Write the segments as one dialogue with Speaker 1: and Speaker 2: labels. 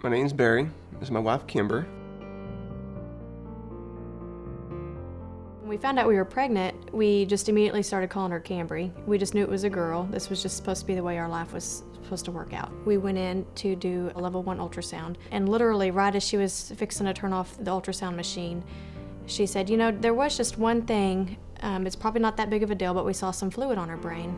Speaker 1: My name's Barry. This is my wife, Kambry.
Speaker 2: When we found out we were pregnant, we just immediately started calling her Kambry. We just knew it was a girl. This was just supposed to be the way our life was supposed to work out. We went in to do a level 1 ultrasound, and literally right as she was fixing to turn off the ultrasound machine, she said, you know, there was just one thing. It's probably not that big of a deal, but we saw some fluid on her brain.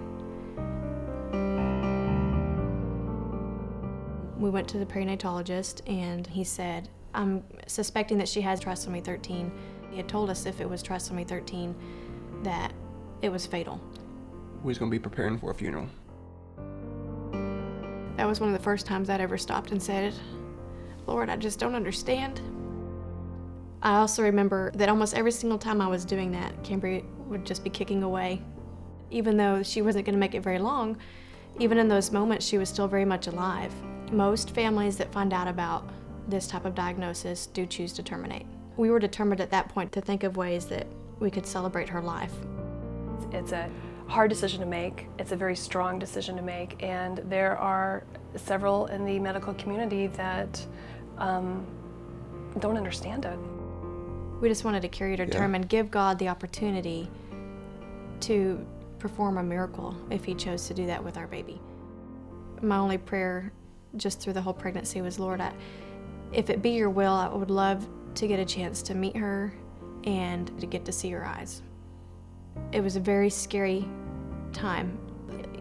Speaker 2: We went to the perinatologist, and he said, I'm suspecting that she has trisomy 13. He had told us if it was trisomy 13 that it was fatal.
Speaker 1: We was going to be preparing for a funeral.
Speaker 2: That was one of the first times I'd ever stopped and said, Lord, I just don't understand. I also remember that almost every single time I was doing that, Kambry would just be kicking away. Even though she wasn't going to make it very long, even in those moments, she was still very much alive. Most families that find out about this type of diagnosis do choose to terminate. We were determined at that point to think of ways that we could celebrate her life.
Speaker 3: It's a hard decision to make. It's a very strong decision to make, and there are several in the medical community that don't understand it.
Speaker 2: We just wanted to carry to term and give God the opportunity to perform a miracle if He chose to do that with our baby. My only prayer just through the whole pregnancy was, Lord, if it be your will, I would love to get a chance to meet her and to get to see her eyes. It was a very scary time.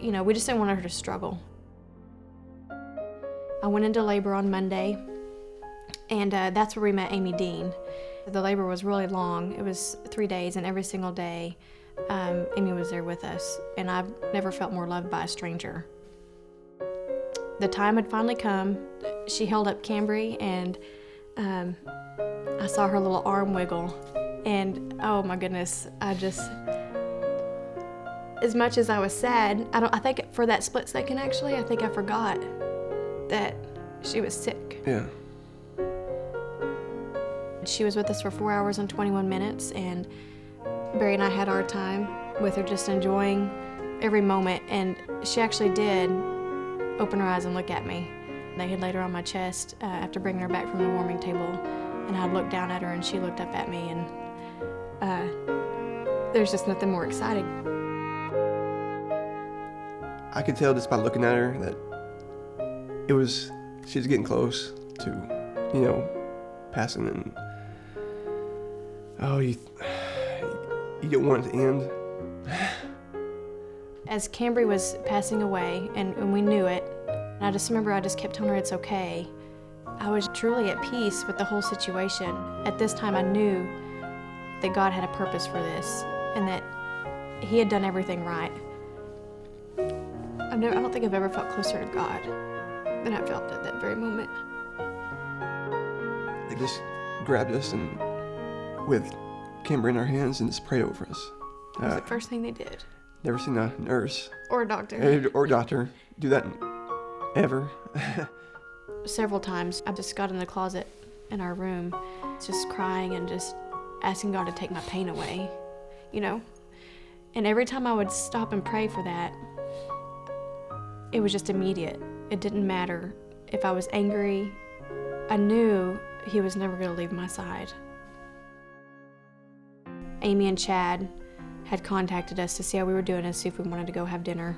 Speaker 2: You know, we just didn't want her to struggle. I went into labor on Monday, and that's where we met Amy Dean. The labor was really long. It was 3 days, and every single day, Amy was there with us, and I've never felt more loved by a stranger. The time had finally come. She held up Kambry, and I saw her little arm wiggle, and oh my goodness, as much as I was sad, I think for that split second actually, I think I forgot that she was sick.
Speaker 1: Yeah.
Speaker 2: She was with us for 4 hours and 21 minutes, and Barry and I had our time with her, just enjoying every moment, and she actually did open her eyes and look at me. They had laid her on my chest after bringing her back from the warming table, and I'd looked down at her and she looked up at me, and there's just nothing more exciting.
Speaker 1: I could tell just by looking at her that she was getting close to, you know, passing, and you don't want it to end.
Speaker 2: As Kambry was passing away, and we knew it, and I just remember I just kept telling her it's okay. I was truly at peace with the whole situation. At this time, I knew that God had a purpose for this, and that He had done everything right. I don't think I've ever felt closer to God than I felt at that very moment.
Speaker 1: They just grabbed us and with Kambry in our hands and just prayed over us.
Speaker 2: It was the first thing they did.
Speaker 1: Never seen a nurse
Speaker 2: Or a doctor.
Speaker 1: or doctor do that ever.
Speaker 2: Several times I just got in the closet in our room, just crying and just asking God to take my pain away, you know? And every time I would stop and pray for that, it was just immediate. It didn't matter if I was angry. I knew He was never going to leave my side. Amy and Chad had contacted us to see how we were doing and see if we wanted to go have dinner.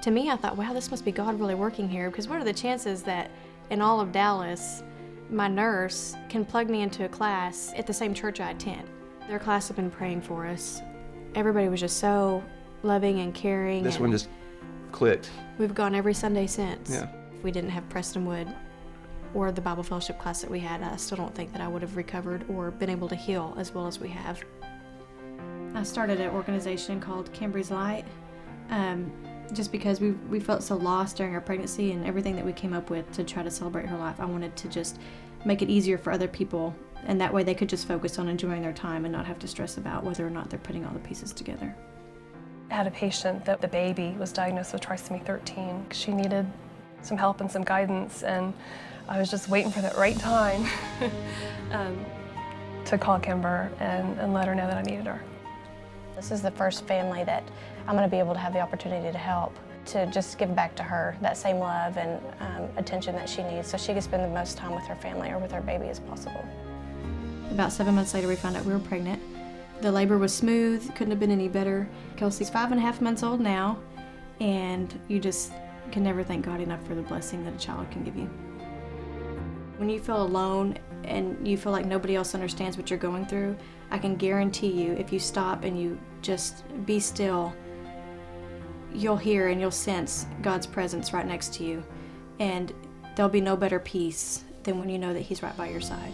Speaker 2: To me, I thought, wow, this must be God really working here, because what are the chances that in all of Dallas, my nurse can plug me into a class at the same church I attend? Their class had been praying for us. Everybody was just so loving and caring.
Speaker 1: This one just clicked.
Speaker 2: We've gone every Sunday since.
Speaker 1: Yeah.
Speaker 2: If we didn't have Prestonwood or the Bible fellowship class that we had, I still don't think that I would have recovered or been able to heal as well as we have. I started an organization called Kambry's Light, just because we felt so lost during our pregnancy, and everything that we came up with to try to celebrate her life, I wanted to just make it easier for other people, and that way they could just focus on enjoying their time and not have to stress about whether or not they're putting all the pieces together.
Speaker 3: I had a patient that the baby was diagnosed with trisomy 13. She needed some help and some guidance, and I was just waiting for that right time to call Kambry and let her know that I needed her.
Speaker 2: This is the first family that I'm going to be able to have the opportunity to help.
Speaker 4: to just give back to her that same love and attention that she needs so she can spend the most time with her family or with her baby as possible.
Speaker 2: About 7 months later, we found out we were pregnant. The labor was smooth, couldn't have been any better. Kelsey's 5.5 months old now, and you just can never thank God enough for the blessing that a child can give you. When you feel alone and you feel like nobody else understands what you're going through, I can guarantee you, if you stop and you just be still, you'll hear and you'll sense God's presence right next to you. And there'll be no better peace than when you know that He's right by your side.